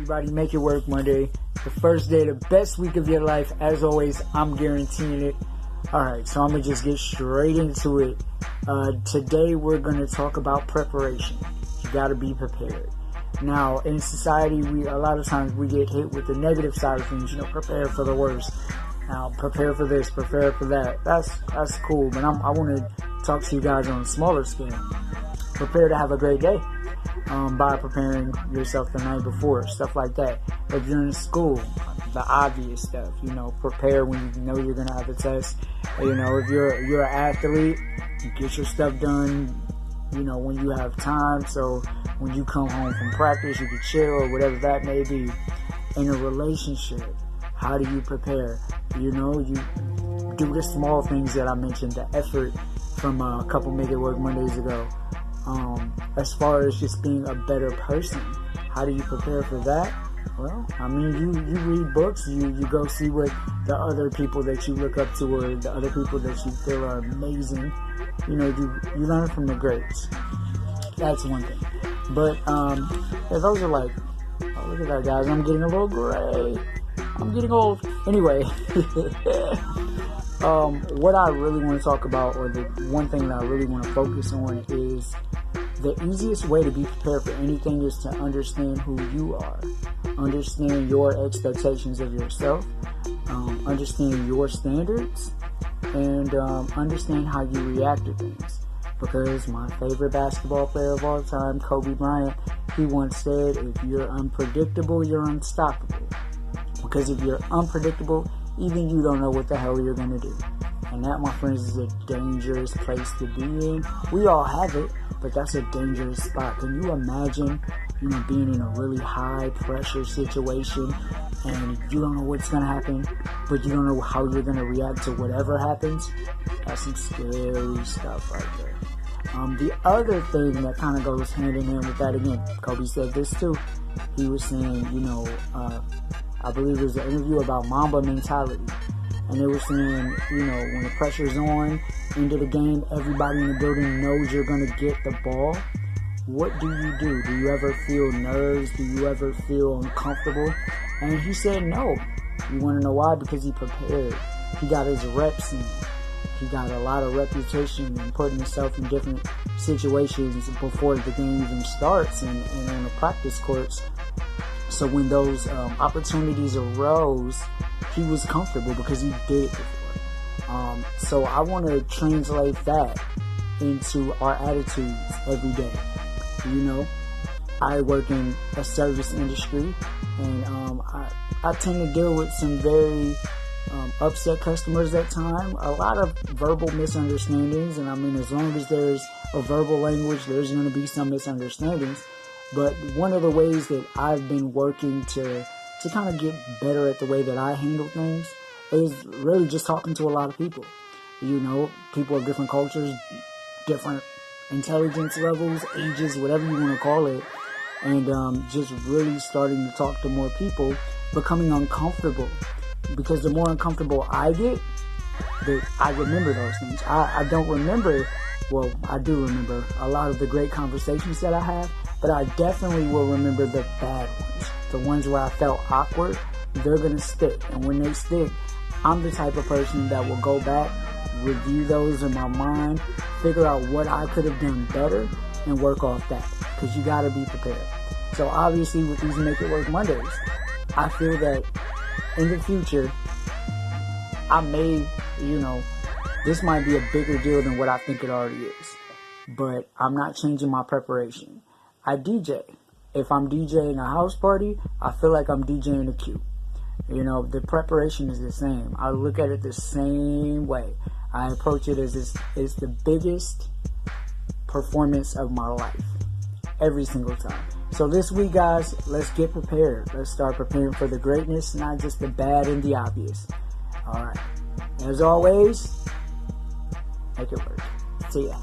everybody? Make it work Monday. The first day, the best week of your life. As always, I'm guaranteeing it. Alright, so I'm going to just get straight into it. Today, we're going to talk about preparation. You got to be prepared. Now, in society, a lot of times we get hit with the negative side of things. Prepare for the worst. Now, prepare for this, prepare for that. That's cool, but I want to talk to you guys on a smaller scale. Prepare to have a great day by preparing yourself the night before, stuff like that. If you're in school, the obvious stuff, prepare when you know you're going to have a test. If you're an athlete, you get your stuff done, when you have time. So when you come home from practice, you can chill or whatever that may be. In a relationship, how do you prepare? You do the small things that I mentioned, the effort from a couple Make It Work Mondays ago. As far as just being a better person, how do you prepare for that? Well, you read books, you go see what the other people that you look up to or the other people that you feel are amazing, you learn from the greats. That's one thing. But, those are like, oh, look at that, guys, I'm getting a little gray. I'm getting old. Anyway, what I really want to talk about, or the one thing that I really want to focus on, is the easiest way to be prepared for anything is to understand who you are. Understand your expectations of yourself. Understand your standards. And understand how you react to things. Because my favorite basketball player of all time, Kobe Bryant, he once said, if you're unpredictable, you're unstoppable. Because if you're unpredictable, even you don't know what the hell you're going to do. And that, my friends, is a dangerous place to be in. We all have it, but that's a dangerous spot. Can you imagine, being in a really high pressure situation and you don't know what's going to happen, but you don't know how you're going to react to whatever happens? That's some scary stuff right there. The other thing that kind of goes hand in hand with that, again, Kobe said this too. He was saying, I believe there was an interview about Mamba mentality. And they were saying, when the pressure's on into the game, everybody in the building knows you're going to get the ball. What do? Do you ever feel nerves? Do you ever feel uncomfortable? And he said no. You want to know why? Because he prepared. He got his reps in. He got a lot of reputation and putting himself in different situations before the game even starts and on the practice courts. So when those opportunities arose, he was comfortable because he did it before. So I want to translate that into our attitudes every day. I work in a service industry, and I tend to deal with some very upset customers at times. A lot of verbal misunderstandings, and as long as there's a verbal language, there's going to be some misunderstandings. But one of the ways that I've been working to kind of get better at the way that I handle things is really just talking to a lot of people. People of different cultures, different intelligence levels, ages, whatever you want to call it. And just really starting to talk to more people, becoming uncomfortable. Because the more uncomfortable I get, I remember those things. I don't remember, well, I do remember a lot of the great conversations that I have, but I definitely will remember the bad ones. The ones where I felt awkward, they're going to stick. And when they stick, I'm the type of person that will go back, review those in my mind, figure out what I could have done better, and work off that. Because you got to be prepared. So obviously with these Make It Work Mondays, I feel that in the future, I may, this might be a bigger deal than what I think it already is. But I'm not changing my preparation. I DJ. If I'm DJing a house party, I feel like I'm DJing a queue. The preparation is the same. I look at it the same way. I approach it as it's the biggest performance of my life. Every single time. So this week, guys, let's get prepared. Let's start preparing for the greatness, not just the bad and the obvious. All right. As always, make it work. See ya.